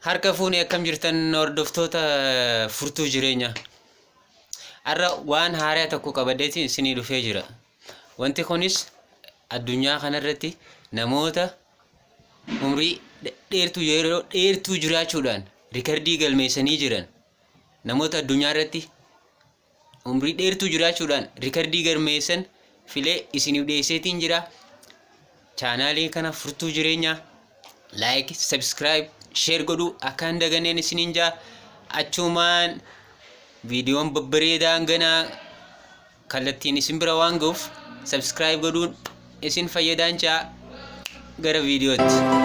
Harka fuunee akkam jirtan hordoftoota furtuu jireenyaa. Har'a waan haaraa tokko qabadeetiin isinii dhufee jira. Wanti kunis addunyaa kanarratti namoota umrii dheertuu yeroo dheertuu jiraachuudhaan rikardii galmeessanii jiran namoota addunyaa irratti umrii dheertuu jiraachuudhaan rikardii galmeessan filee isiniif dhiyeesseetiin jira. Chaanaalii kana furtuu jireenyaa like, subscribe, share godhu akkaan daganeen isiniin jaa. Achumaan viidiyoon babbareedaan ganaa kallattiin isin bira waan ga'uuf subscribe godhuun isin fayyadaan jaa. Gara viidiyootti.